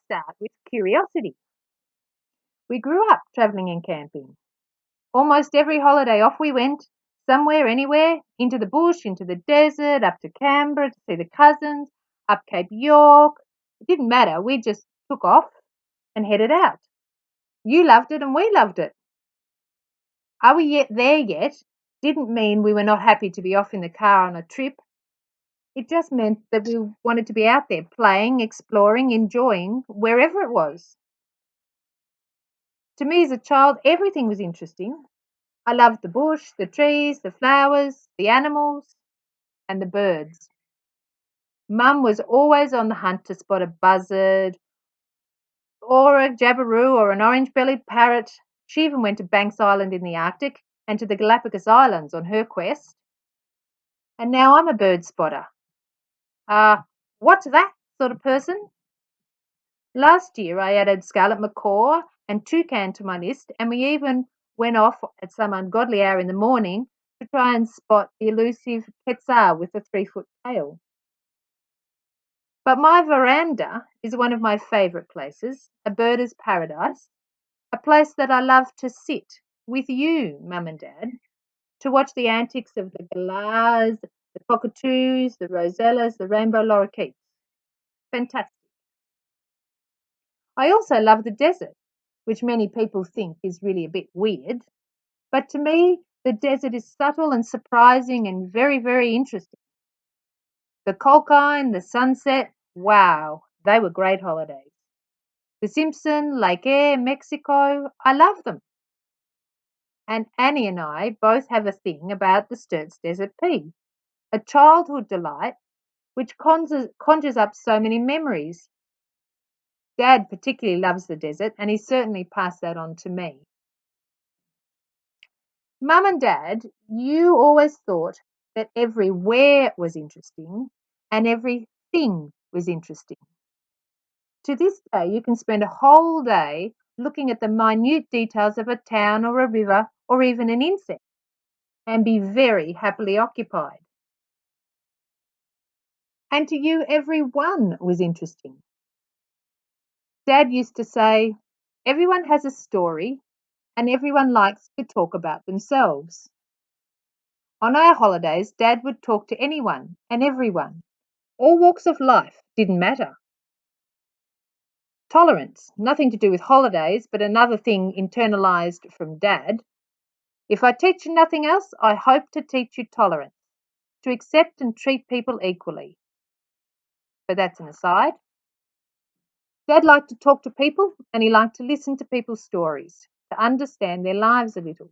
start with curiosity. We grew up travelling and camping. Almost every holiday off we went, somewhere, anywhere, into the bush, into the desert, up to Canberra to see the cousins, up Cape York. It didn't matter. We just took off and headed out. You loved it and we loved it. Are we yet there yet? Didn't mean we were not happy to be off in the car on a trip. It just meant that we wanted to be out there playing, exploring, enjoying wherever it was. To me as a child, everything was interesting. I loved the bush, the trees, the flowers, the animals, and the birds. Mum was always on the hunt to spot a buzzard or a jabiru or an orange-bellied parrot. She even went to Banks Island in the Arctic and to the Galapagos Islands on her quest. And now I'm a bird spotter. What's that sort of person? Last year I added scarlet macaw and toucan to my list, and we even went off at some ungodly hour in the morning to try and spot the elusive quetzal with the 3-foot tail. But my veranda is one of my favourite places, a birder's paradise, a place that I love to sit with you, Mum and Dad, to watch the antics of the galahs, the cockatoos, the rosellas, the rainbow lorikeets. Fantastic. I also love the desert, which many people think is really a bit weird. But to me, the desert is subtle and surprising and very, very interesting. The Colquhoun, the sunset, wow, they were great holidays. The Simpson, Lake Eyre, Mexico, I love them. And Annie and I both have a thing about the Sturt's Desert Pea, a childhood delight which conjures up so many memories. Dad particularly loves the desert, and he certainly passed that on to me. Mum and Dad, you always thought that everywhere was interesting and everything was interesting. To this day, you can spend a whole day looking at the minute details of a town or a river or even an insect and be very happily occupied. And to you, everyone was interesting. Dad used to say, everyone has a story and everyone likes to talk about themselves. On our holidays, Dad would talk to anyone and everyone. All walks of life didn't matter. Tolerance, nothing to do with holidays, but another thing internalised from Dad. If I teach you nothing else, I hope to teach you tolerance, to accept and treat people equally. But that's an aside. Dad liked to talk to people and he liked to listen to people's stories, to understand their lives a little.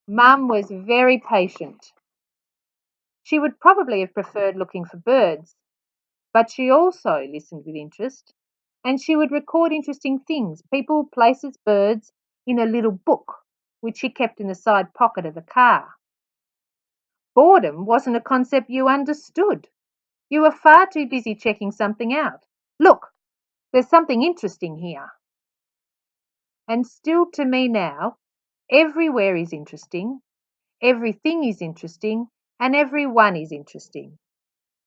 Mum was very patient. She would probably have preferred looking for birds, but she also listened with interest and she would record interesting things, people, places, birds, in a little book which she kept in the side pocket of the car. Boredom wasn't a concept you understood. You were far too busy checking something out. Look, there's something interesting here. And still to me now, everywhere is interesting, everything is interesting, and everyone is interesting.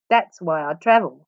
That's why I travel.